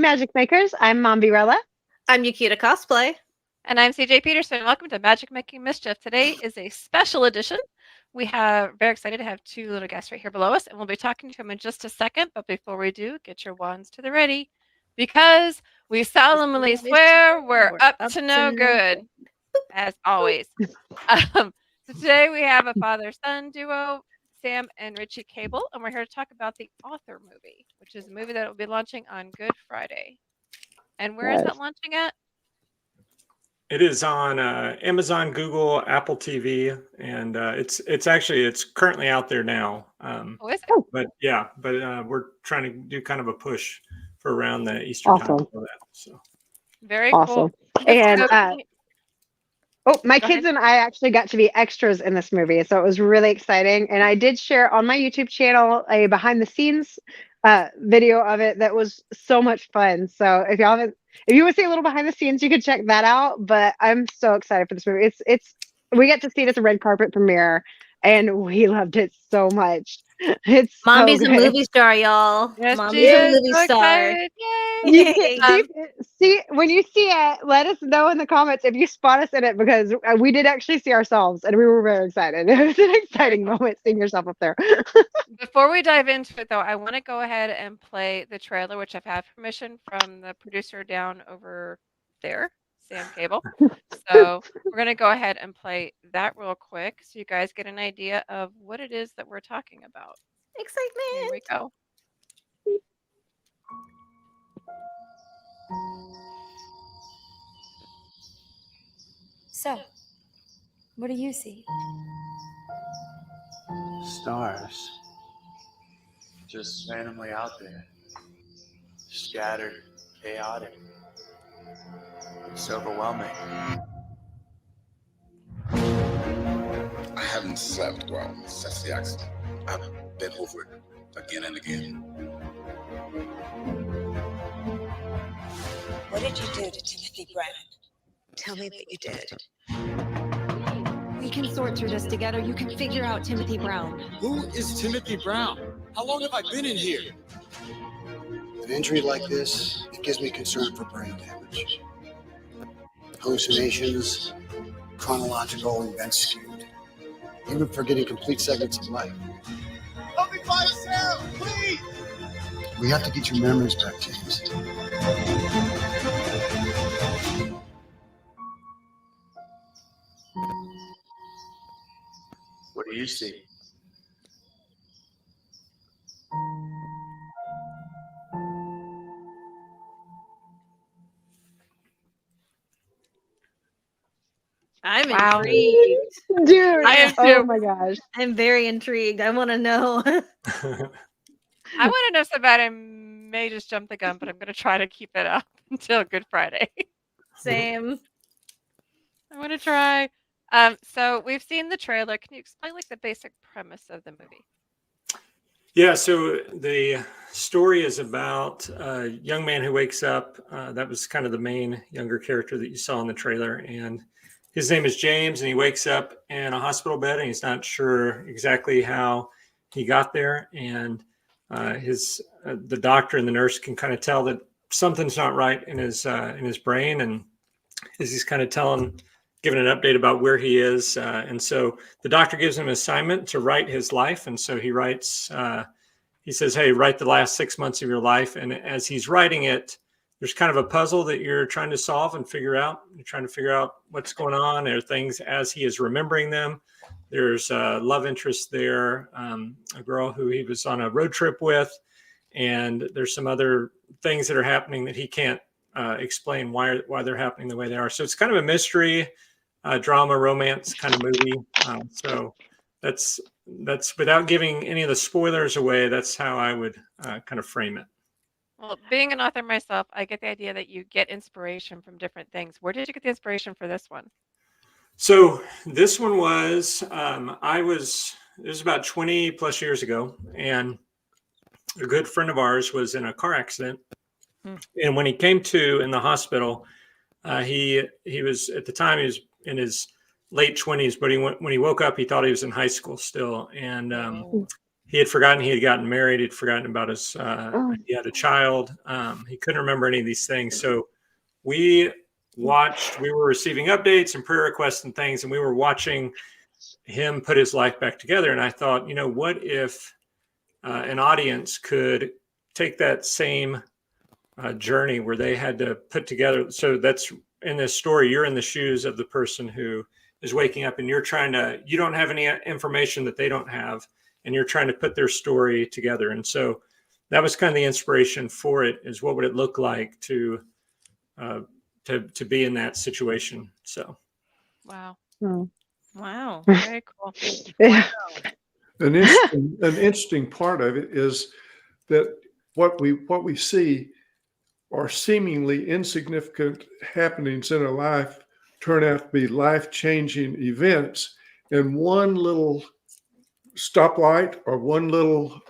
Magic Makers. I'm Momvirella. I'm Yukita Cosplay. And I'm CJ Peterson. Welcome to Magic Making Mischief. Today is a special edition. We have very excited to have two little guests right here below us, and we'll be talking to them in just a second. But before we do, get your wands to the ready, because we solemnly swear we're up to no good, as always. So today we have a father-son duo, Sam and Ritchey Cable, and we're here to talk about the Author movie, which is a movie that will be launching on Good Friday. And where is that launching at? It is on Amazon, Google, Apple TV, and it's currently out there now. Is it? But we're trying to do kind of a push for around the Easter time for that. So very awesome. Cool. And my kids and I actually got to be extras in this movie, so it was really exciting. And I did share on my YouTube channel a behind the scenes video of it that was so much fun. So if you want to see a little behind the scenes, you can check that out. But I'm so excited for this movie. We get to see it as a red carpet premiere, and we loved it so much. It's Mommy's so a movie star, y'all. Yes, Mommy's a movie star. See, when you see it, let us know in the comments if you spot us in it, because we did actually see ourselves, and we were very excited. It was an exciting moment seeing yourself up there. Before we dive into it, though, I want to go ahead and play the trailer, which I've had permission from the producer down over there, Sam Cable. So we're going to go ahead and play that real quick so you guys get an idea of what it is that we're talking about. Excitement. Here we go. So, what do you see? Stars. Just randomly out there. Scattered, chaotic. It's overwhelming. I haven't slept well since the accident. I've been over it again and again. What did you do to Timothy Brown? Tell me that you did. We can sort through this together. You can figure out Timothy Brown. Who is Timothy Brown? How long have I been in here? An injury like this, it gives me concern for brain damage. Hallucinations, chronological events skewed. Even forgetting complete segments of life. Help me find Sarah, please! We have to get your memories back, James. What do you see? I'm intrigued. Dude, I am too. Oh my gosh. I'm very intrigued. I want to know. I want to know so bad I may just jump the gun, but I'm going to try to keep it up until Good Friday. Same. I want to try. So we've seen the trailer. Can you explain like the basic premise of the movie? Yeah, so the story is about a young man who wakes up. That was kind of the main younger character that you saw in the trailer. And his name is James, and he wakes up in a hospital bed, and he's not sure exactly how he got there. And the doctor and the nurse can kind of tell that something's not right in his brain. And as he's kind of giving an update about where he is. And so the doctor gives him an assignment to write his life. And so he writes, he says, hey, write the last 6 months of your life. And as he's writing it, there's kind of a puzzle that you're trying to solve and figure out. You're trying to figure out what's going on. There are things as he is remembering them. There's a love interest there, a girl who he was on a road trip with. And there's some other things that are happening that he can't explain why they're happening the way they are. So it's kind of a mystery, drama, romance kind of movie. So that's without giving any of the spoilers away. That's how I would kind of frame it. Well, being an author myself, I get the idea that you get inspiration from different things. Where did you get the inspiration for this one? So this one was, it was about 20 plus years ago, and a good friend of ours was in a car accident. And when he came to in the hospital, he was, at the time, he was in his late 20s, but when he woke up, he thought he was in high school still. And he had forgotten he had gotten married. He'd forgotten about his, Oh. he had a child. He couldn't remember any of these things. So we were receiving updates and prayer requests and things, and we were watching him put his life back together. And I thought, what if an audience could take that same journey where they had to put together. So that's in this story, you're in the shoes of the person who is waking up, and you don't have any information that they don't have, and you're trying to put their story together. And so that was kind of the inspiration for it, is what would it look like to be in that situation. So. Wow. Oh. Wow. Very cool. Yeah. An interesting part of it is that what we see are seemingly insignificant happenings in our life turn out to be life-changing events, and one little stoplight or one little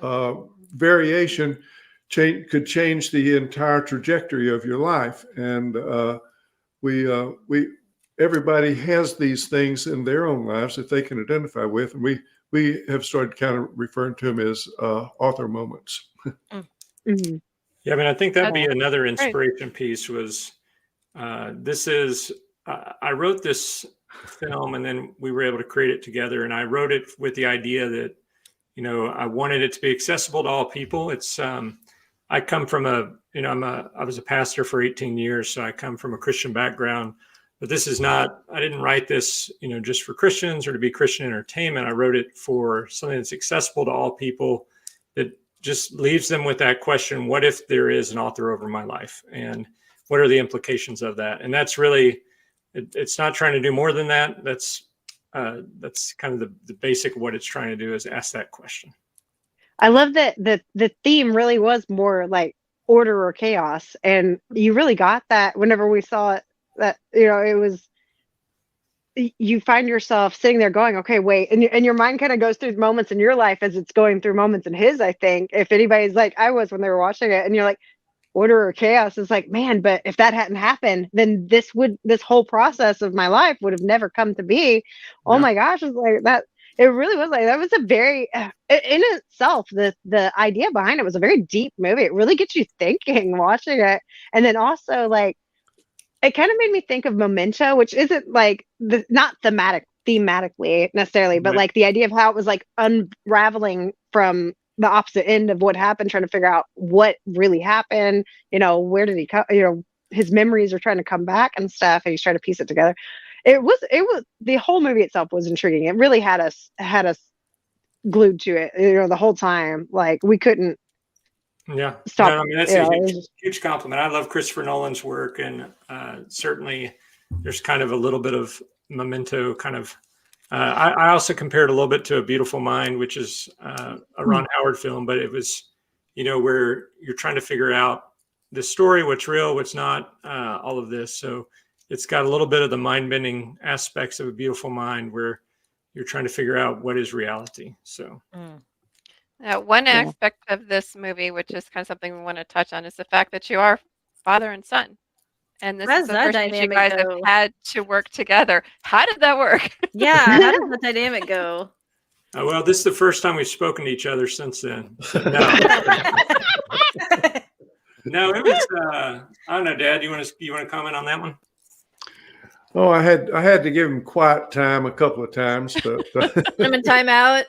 variation could change the entire trajectory of your life. And everybody has these things in their own lives that they can identify with, and we have started kind of referring to them as author moments. Mhm. Yeah, I mean, I think that'd be That's another inspiration piece was, I wrote this film and then we were able to create it together. And I wrote it with the idea that, I wanted it to be accessible to all people. It's, I come from I was a pastor for 18 years. So I come from a Christian background, but this is not, I didn't write this, just for Christians or to be Christian entertainment. I wrote it for something that's accessible to all people, that just leaves them with that question: what if there is an author over my life, and what are the implications of that? And that's really, it's not trying to do more than that. That's kind of the basic of what it's trying to do, is ask that question. I love that the theme really was more like order or chaos, and you really got that whenever we saw it. That it was, you find yourself sitting there going, okay, wait, and your mind kind of goes through moments in your life as it's going through moments in his. I think if anybody's like I was when they were watching it, and you're like, order or chaos, is like, man, but if that hadn't happened, then this whole process of my life would have never come to be. Oh my gosh, it's like that. It really was like, that was a very in itself, the idea behind it was a very deep movie. It really gets you thinking watching it. And then also, like, it kind of made me think of Memento, which isn't like not thematically necessarily, but like the idea of how it was like unraveling from the opposite end of what happened, trying to figure out what really happened. Where did he come? His memories are trying to come back and stuff, and he's trying to piece it together. It was the whole movie itself was intriguing. It really had us glued to it, the whole time. Like we couldn't stop. No, I mean, that's a huge compliment. I love Christopher Nolan's work, and certainly there's kind of a little bit of Memento kind of. I also compared a little bit to A Beautiful Mind, which is a Ron Howard film, but it was, where you're trying to figure out the story, what's real, what's not, all of this. So it's got a little bit of the mind-bending aspects of A Beautiful Mind, where you're trying to figure out what is reality. So. One aspect of this movie, which is kind of something we want to touch on, is the fact that you are father and son. And this is the first time you guys have had to work together. How did that work? Yeah, how did the dynamic go? Well, this is the first time we've spoken to each other since then. No, it was. I don't know, Dad. You want to comment on that one? Oh, I had to give him quiet time a couple of times, but put him in timeout.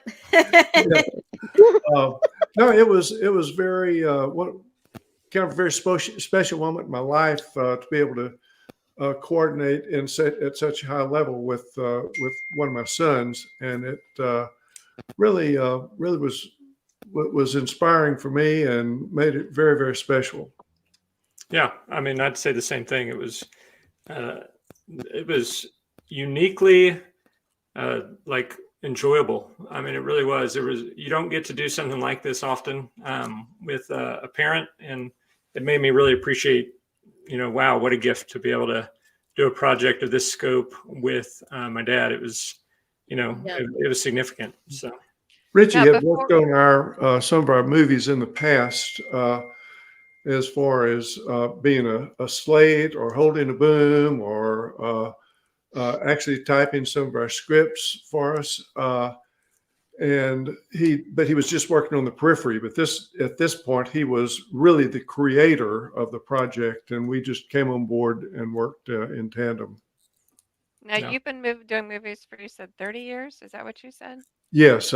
No, it was very kind of a very special moment in my life to be able to coordinate and set at such a high level with one of my sons, and it really was inspiring for me and made it very, very special. Yeah, I mean, I'd say the same thing. It was uniquely like enjoyable. I mean, it really was. You don't get to do something like this often with a parent, and it made me really appreciate, wow, what a gift to be able to do a project of this scope with my dad. It was, it was significant. So Richie had worked on some of our movies in the past, as far as being a slate or holding a boom or actually typing some of our scripts for us. and but he was just working on the periphery. But at this point, he was really the creator of the project, and we just came on board and worked in tandem. Now Yeah. you've been doing movies for, you said, 30 years. Is that what you said? Yes,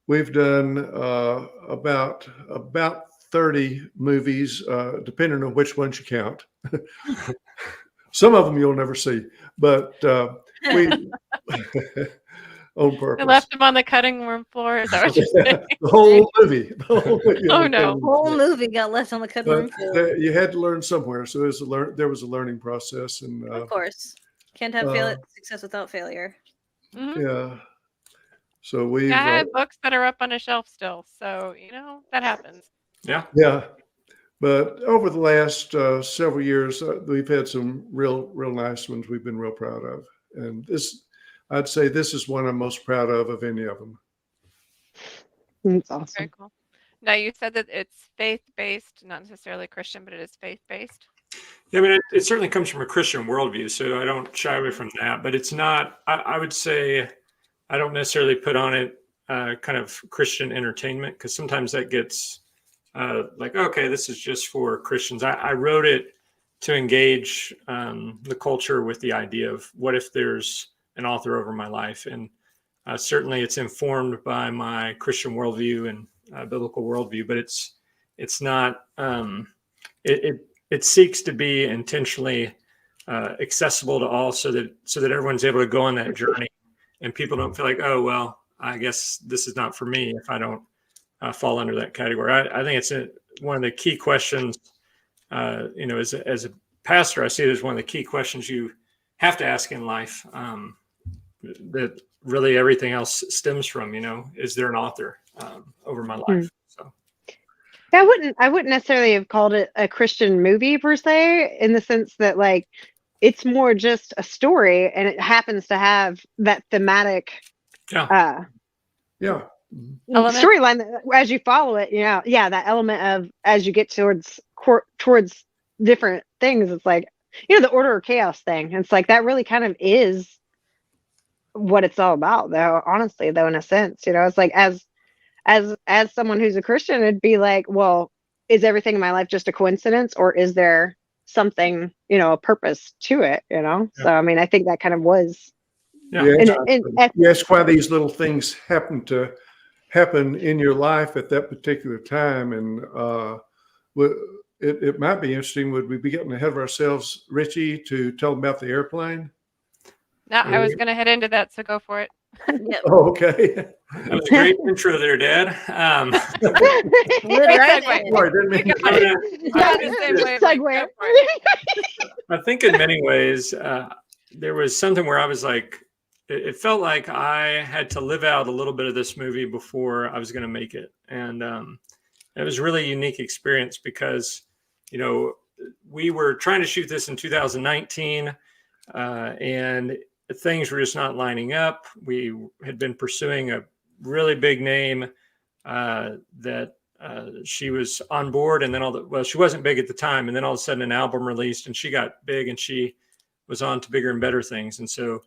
we've done about 30 movies, depending on which ones you count. Some of them you'll never see, but we on They purpose. left him on the cutting room floor. Is that what you're saying? The whole movie. The whole movie Oh, on the no. cutting room Whole floor. movie got left on the cutting room But floor. you had to learn somewhere, so there was a learning process, and Of course. Can't have success without failure. Mhm. yeah. So we've I have books that are up on a shelf still, so that happens. Yeah. yeah. But over the last several years, we've had some real nice ones we've been real proud of. And I'd say this is one I'm most proud of any of them. That's awesome. Very cool. Now, you said that it's faith-based, not necessarily Christian, but it is faith-based. Yeah, I mean, it certainly comes from a Christian worldview, so I don't shy away from that. But it's not, I would say, I don't necessarily put on it kind of Christian entertainment, because sometimes that gets like, okay, this is just for Christians. I wrote it to engage the culture with the idea of what if there's an author over my life. And certainly it's informed by my Christian worldview and biblical worldview, but it's not, it seeks to be intentionally accessible to all, so that everyone's able to go on that journey, and people don't feel like, oh, well, I guess this is not for me if I don't fall under that category. I think it's one of the key questions, as a pastor, I see it as one of the key questions you have to ask in life, that really everything else stems from. Is there an author over my life? So I wouldn't necessarily have called it a Christian movie per se, in the sense that, like, it's more just a story, and it happens to have that thematic Yeah. storyline that, as you follow it, that element of, as you get towards different things, it's like, the order or chaos thing. It's like that really kind of is what it's all about, though, honestly, though, in a sense. It's like, as someone who's a Christian, it'd be like, well, is everything in my life just a coincidence, or is there something, a purpose to it? So I mean, I think that kind of was. You ask why these little things happen in your life at that particular time, and it might be interesting. Would we be getting ahead of ourselves, Richie, to tell them about the airplane? No, I was going to head into that, so go for it. Yep. Oh, okay. that was a great intro there, Dad. I think in many ways, there was something where I was like, it felt like I had to live out a little bit of this movie before I was going to make it. And it was really a unique experience because, we were trying to shoot this in 2019 and things were just not lining up. We had been pursuing a really big name that she was on board, and then she wasn't big at the time. And then all of a sudden an album released and she got big and she was on to bigger and better things. And so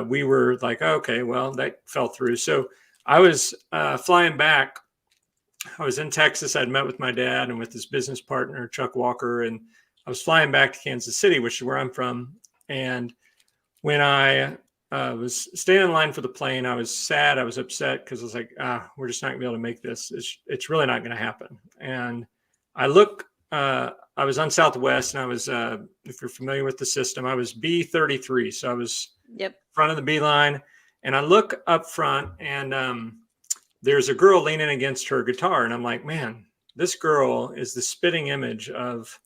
we were like, okay, well, that fell through. So I was flying back. I was in Texas. I'd met with my dad and with his business partner, Chuck Walker, and I was flying back to Kansas City, which is where I'm from. And when I was staying in line for the plane, I was sad. I was upset because I was like, we're just not going to be able to make this. It's really not going to happen. And I was on Southwest, and I was, if you're familiar with the system, I was B33. So I was front of the B line, and I look up front, and there's a girl leaning against her guitar. And I'm like, man, this girl is the spitting image of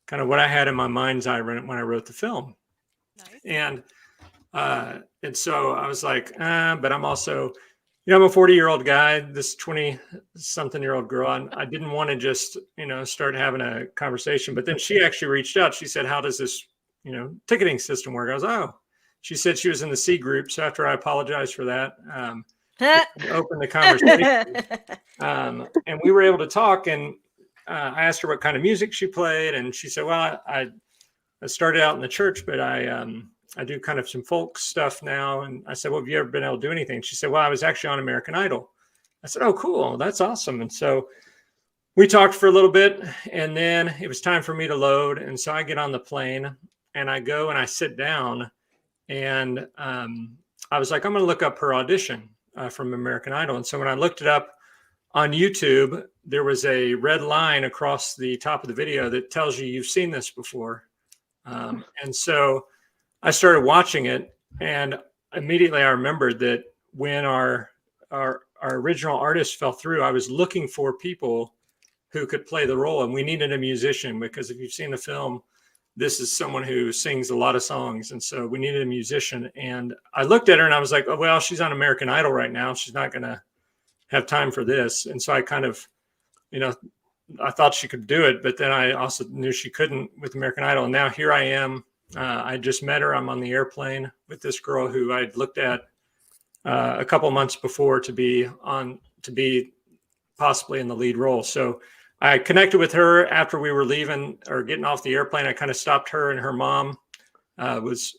kind of what I had in my mind's eye when I wrote the film. Nice. And so I was like, but I'm also, I'm a 40-year-old guy, this 20-something-year-old girl. I didn't want to just, start having a conversation. But then she actually reached out. She said, how does this, ticketing system work? I was, she said she was in the C group. So after I apologized for that, opened the conversation. And we were able to talk. And I asked her what kind of music she played. And she said, well, I started out in the church, but I I do kind of some folk stuff now. And I said, well, have you ever been able to do anything? She said, well, I was actually on American Idol. I said, oh, cool. That's awesome. And so we talked for a little bit, and then it was time for me to load. And so I get on the plane and I go and I sit down, and I was like, I'm going to look up her audition from American Idol. And so when I looked it up on YouTube, there was a red line across the top of the video that tells you you've seen this before. And so I started watching it, and immediately I remembered that when our original artist fell through, I was looking for people who could play the role, and we needed a musician, because if you've seen the film, this is someone who sings a lot of songs, and so we needed a musician. And I looked at her and I was like, oh, well, she's on American Idol right now, she's not going to have time for this. And so I kind of, I thought she could do it, but then I also knew she couldn't with American Idol. And now here I am. I just met her. I'm on the airplane with this girl who I'd looked at a couple months before to be possibly in the lead role. So I connected with her after we were leaving or getting off the airplane. I kind of stopped her, and her mom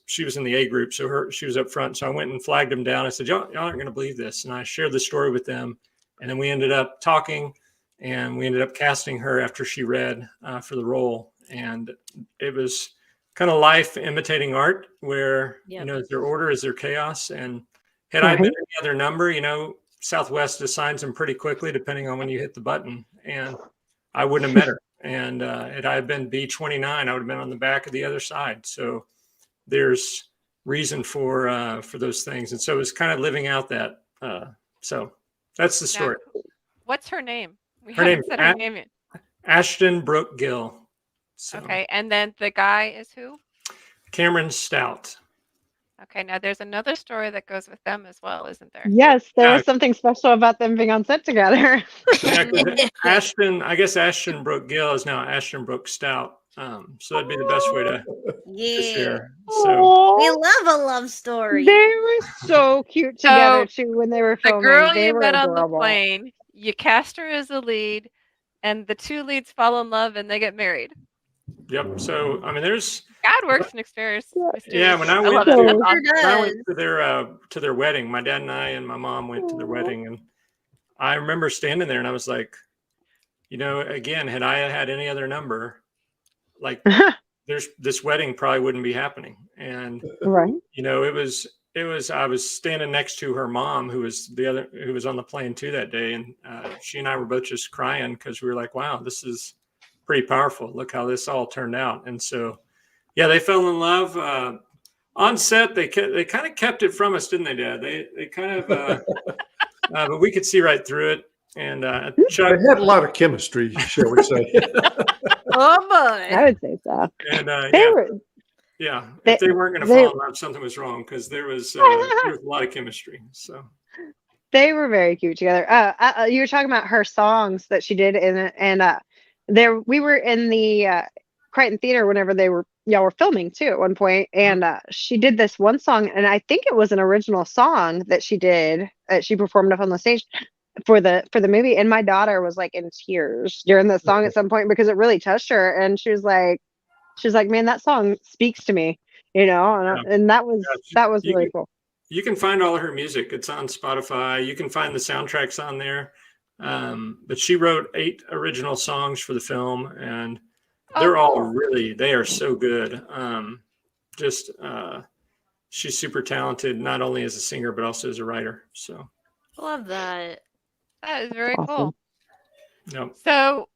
she was in the A group. So she was up front. So I went and flagged them down. I said, y'all aren't going to believe this. And I shared the story with them. And then we ended up talking, and we ended up casting her after she read for the role. And it was kind of life imitating art, where, is there order, is there chaos? And had I been any other number, Southwest assigns them pretty quickly, depending on when you hit the button. And I wouldn't have met her. And had I been B29, I would have been on the back of the other side. So there's reason for those things. And so it was kind of living out that. So that's the story. Now, what's her name? Her name said her name yet. Ashton Brooke Gill. So, okay. And then the guy is who? Cameron Stout. Okay. Now there's another story that goes with them as well, isn't there? Yes, there was something special about them being on set together. I guess Ashton Brooke Gill is now Ashton Brooke Stout. So that'd be the best way to share. So we love a love story. They were so cute together too when they were filming. The girl they you were met adorable. on the plane, you cast her as a lead, and the two leads fall in love and they get married. Yep. So there's God works in mysterious. Yeah, when I went to their wedding, my dad and I and my mom went to their wedding, and I remember standing there and I was like, again, had I had any other number, like this wedding probably wouldn't be happening. And it was I was standing next to her mom, who was on the plane too that day, and she and I were both just crying, because we were like, wow, this is pretty powerful. Look how this all turned out. And so yeah, they fell in love on set. They kind of kept it from us, didn't they, Dad? They kind of but we could see right through it. And Chuck, they had a lot of chemistry, shall we say? Oh boy, I would say so. And if they weren't going to fall in love, something was wrong, because there was a lot of chemistry. So they were very cute together. You were talking about her songs that she did in it, and we were in the Crichton Theater whenever y'all were filming too at one point, and she did this one song, and I think it was an original song that she did that she performed up on the stage for the movie, and my daughter was like in tears during the song at some point, because it really touched her, and she was like, man, that song speaks to me, and that was really cool. You can find all of her music. It's on Spotify. You can find the soundtracks on there. But she wrote 8 original songs for the film, and they're all they are so good. She's super talented, not only as a singer, but also as a writer. So love that. That is very awesome. cool. Yep. So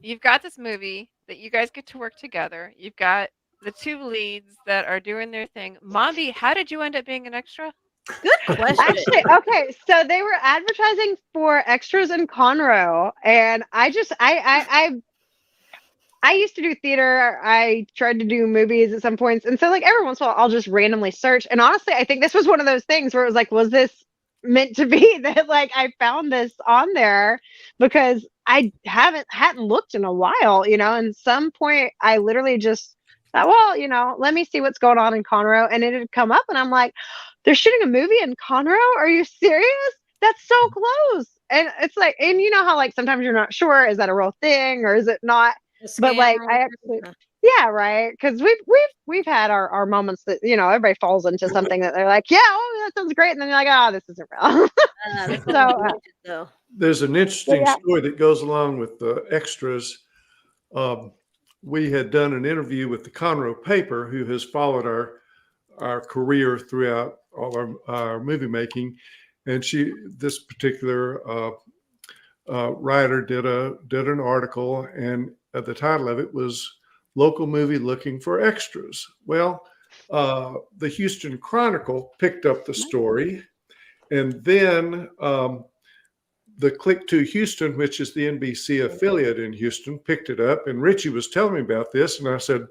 you've got this movie that you guys get to work together. You've got the two leads that are doing their thing. Mombi, how did you end up being an extra? Good question. Actually, okay, so they were advertising for extras in Conroe, and I used to do theater. I tried to do movies at some points, and so like every once in a while I'll just randomly search. And honestly, I think this was one of those things where it was like, was this meant to be that like I found this on there, because I hadn't looked in a while, and some point I literally just thought, well, let me see what's going on in Conroe, and it had come up, and I'm like, they're shooting a movie in Conroe? Are you serious? That's so close. And it's like, and you know how like sometimes you're not sure, is that a real thing or is it not? But like I actually Yeah, right. Because we've had our moments that everybody falls into something that they're like, yeah, oh, that sounds great, and then you're like, oh, this isn't real. This So, doesn't believe it, though. There's an interesting yeah. story that goes along with the extras. We had done an interview with the Conroe paper, who has followed our career throughout all our movie making, and this particular writer did an article, and the title of it was "Local Movie Looking for Extras." Well, the Houston Chronicle picked up the story, and then the Click to Houston, which is the NBC affiliate in Houston, picked it up, and Richie was telling me about this, and I said,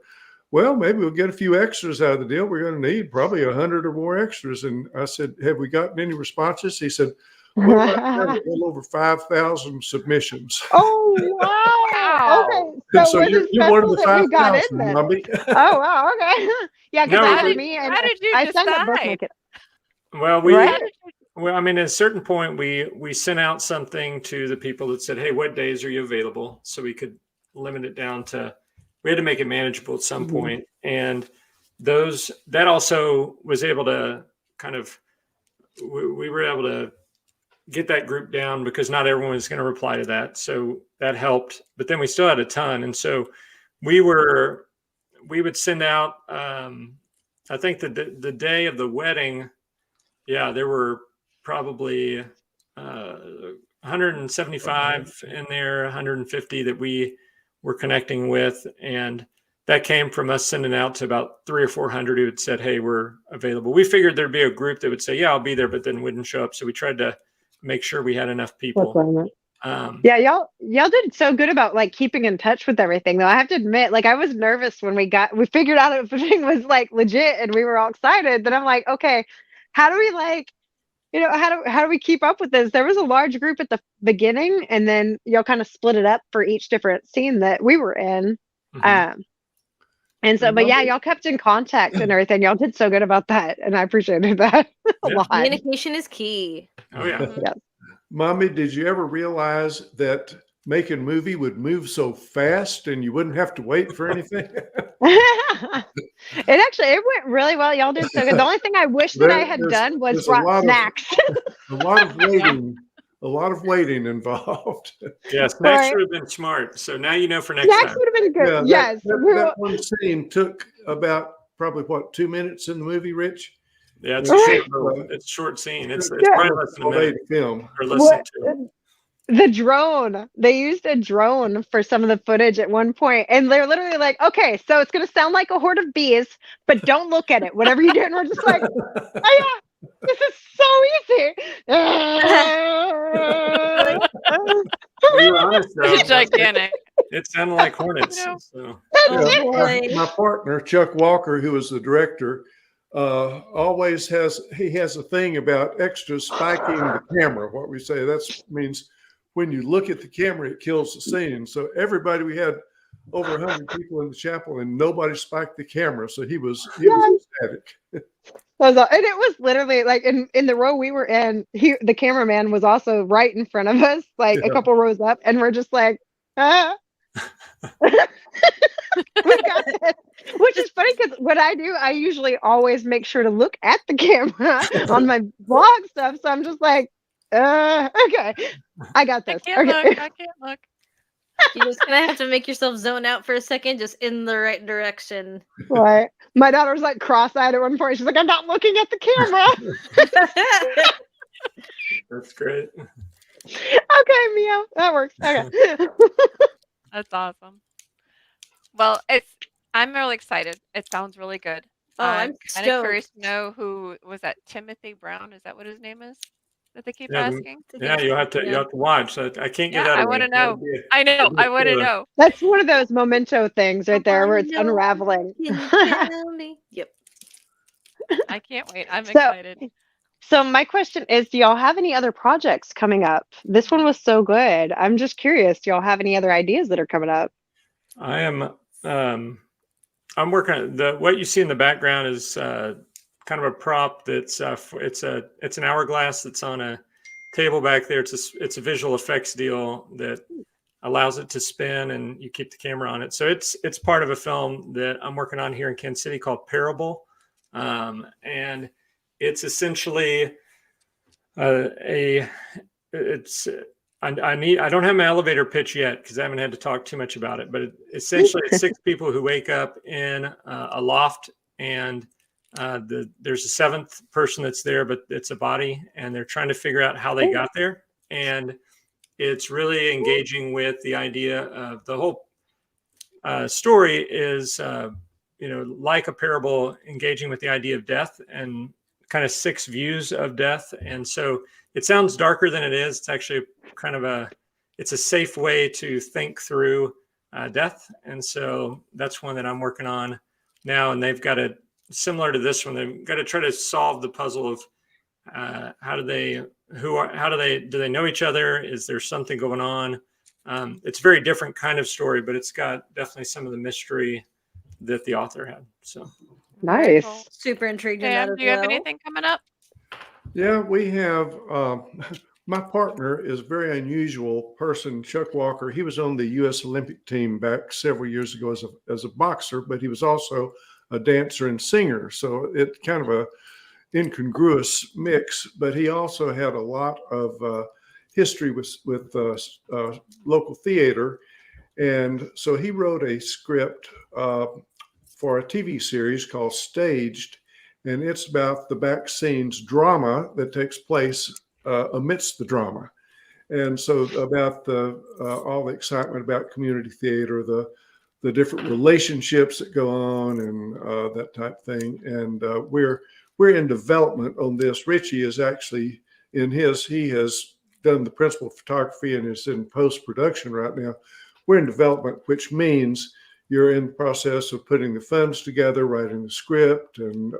well, maybe we'll get a few extras out of the deal. We're going to need probably 100 or more extras. And I said, have we gotten any responses? He said, well, right now, a little over 5,000 submissions. Oh, wow. Okay. So you're one of the 5,000, Mommy. Oh, wow. Okay. Yeah, because how did you I signed up both my decide? kids. Well, Right? well, I mean, at a certain point, we sent out something to the people that said, hey, what days are you available? So we could limit it down to, we had to make it manageable at some point. And that also was able to we were able to get that group down because not everyone was going to reply to that. So that helped, but then we still had a ton. And so we would send out, I think the day of the wedding, there were probably 175 in there, 150 that we were connecting with. And that came from us sending out to about 300 or 400 who had said, hey, we're available. We figured there'd be a group that would say, yeah, I'll be there, but then wouldn't show up. So we tried to make sure we had enough people. Yeah, y'all did so good about like keeping in touch with everything, though. I have to admit, like, I was nervous when we figured out everything was like legit and we were all excited. Then I'm like, okay, how do we how do we keep up with this? There was a large group at the beginning, and then y'all kind of split it up for each different scene that we were in. And so, but yeah, y'all kept in contact and everything. Y'all did so good about that, and I appreciated that a lot. Communication is key. Oh yeah. Yeah. Mommy, did you ever realize that making a movie would move so fast and you wouldn't have to wait for anything? It went really well. Y'all did so good. The only thing I wish that I had done was brought snacks. A lot of waiting involved. Yeah, snacks would have been smart. So now you know for next snacks time. would have been good. Yeah, yes. That one scene took about probably 2 minutes in the movie, Rich? Yeah, it's a short scene. It's probably less than a minute film. or listen to. The drone, they used a drone for some of the footage at one point, and they're literally like, okay, so it's going to sound like a horde of bees, but don't look at it. Whatever you do. And we're just like, oh yeah, this is so easy. We were honest, though. It's gigantic. It sounded like hornets. So. My partner, Chuck Walker, who was the director, always has a thing about extras spiking the camera. What we say, that means when you look at the camera, it kills the scene. So we had over 100 people in the chapel, and nobody spiked the camera. So he was ecstatic. And it was literally like in the row we were in, the cameraman was also right in front of us, like a couple rows up, and we're just like, ah. We got this. Which is funny because what I do, I usually always make sure to look at the camera on my vlog stuff. So I'm just like, okay, I got this. I can't look. You're just gonna have to make yourself zone out for a second, just in the right direction. Right. My daughter's like cross-eyed at one point. She's like, I'm not looking at the camera. That's great. Okay, Mia, that works. Okay. That's awesome. Well, I'm really excited. It sounds really good. Oh, I'm kind of curious to know who was that. Timothy Brown, is that what his name is? That they keep asking. Yeah, you have to watch. I can't get that. I want to know. I know. I want to know. That's one of those memento things right there where it's unraveling. Yep. I can't wait. I'm excited. So my question is, do y'all have any other projects coming up? This one was so good. I'm just curious. Do y'all have any other ideas that are coming up? I am. I'm working. What you see in the background is kind of a prop that's it's an hourglass that's on a table back there. It's a visual effects deal that allows it to spin, and you keep the camera on it. So it's part of a film that I'm working on here in Kansas City called Parable. And it's essentially I don't have my elevator pitch yet because I haven't had to talk too much about it, but essentially it's 6 people who wake up in a loft, and there's a 7th person that's there, but it's a body, and they're trying to figure out how they got there. And it's really engaging with the idea of the whole story is, like a parable, engaging with the idea of death and kind of 6 views of death. And so it sounds darker than it is. It's actually kind of it's a safe way to think through death. And so that's one that I'm working on now. And they've got to, similar to this one, they've got to try to solve the puzzle of do they know each other? Is there something going on? It's a very different kind of story, but it's got definitely some of the mystery that the author had. So nice. Cool. Super intrigued in Sam, that as do you have well. anything coming up? Yeah, we have. My partner is a very unusual person, Chuck Walker. He was on the U.S. Olympic team back several years ago as a boxer, but he was also a dancer and singer. So it's kind of a incongruous mix. But he also had a lot of history with local theater, and so he wrote a script for a TV series called Staged. And it's about the back scenes drama that takes place amidst the drama. And so about all the excitement about community theater, the different relationships that go on and that type of thing. And we're in development on this. Ritchie is actually he has done the principal photography and is in post-production right now. We're in development, which means you're in the process of putting the funds together, writing the script, and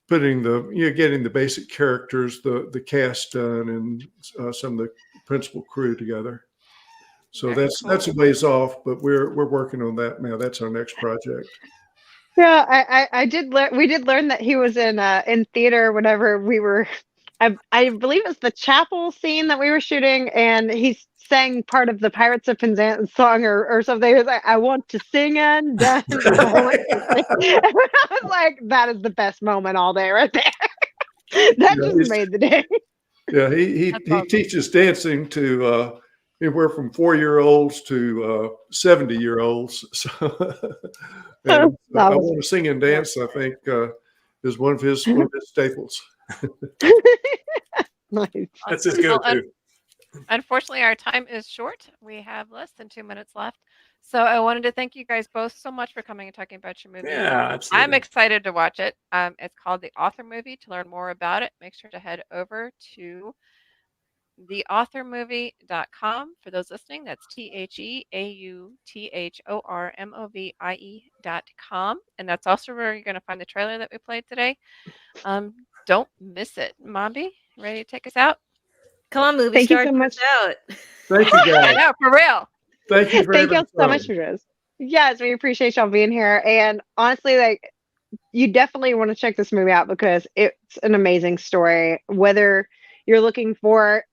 getting the basic characters, the cast done, and some of the principal crew together. So that's a ways off, but we're working on that now. That's our next project. Yeah, we did learn that he was in theater whenever we were. I believe it's the chapel scene that we were shooting, and he sang part of the Pirates of Penzance song or something. He was like, "I want to sing and dance." I was like, that is the best moment all day right there. That just made the day. Yeah, he teaches dancing to anywhere from 4-year-olds to 70-year-olds. So I want to sing and dance, I think, is one of his staples. Nice. That's his go-to. Unfortunately, our time is short. We have less than 2 minutes left. So I wanted to thank you guys both so much for coming and talking about your movie. Yeah, absolutely. I'm excited to watch it. It's called The Author Movie. To learn more about it, make sure to head over to theauthormovie.com. For those listening, that's TheAuthormovie.com. And that's also where you're going to find the trailer that we played today. Don't miss it. Mombi, ready to take us out? Come on, movie Thank star, you so much. out. Thank you, guys. I know, for real. Thank you Thank you so much for this. Yes, we appreciate y'all being here. And honestly, you definitely want to check this movie out because it's an amazing story. Whether you're looking for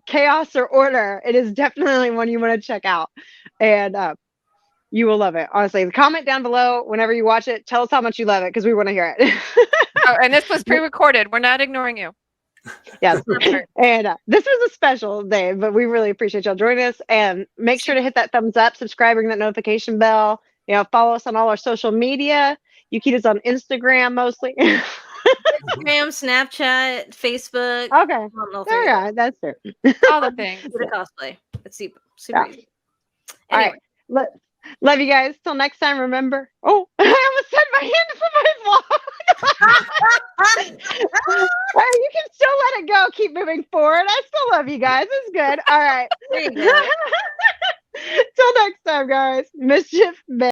chaos or order, it is definitely one you want to check out. And you will love it. Honestly, comment down below whenever you watch it. Tell us how much you love it because we want to hear it. And this was pre-recorded. We're not ignoring you. Yes. And this was a special day, but we really appreciate y'all joining us. And make sure to hit that thumbs up, subscribe, ring that notification bell. Follow us on all our social media. Yukita's on Instagram mostly. Instagram, Snapchat, Facebook. Okay. Yeah, that's true. All the things. The cosplay. It's super easy. Anyway. All right. Love you guys. Till next time, remember. Oh, I almost said my hand for my vlog. You can still let it go. Keep moving forward. I still love you guys. It's good. All right. There you go. Till next time, guys. Mischief.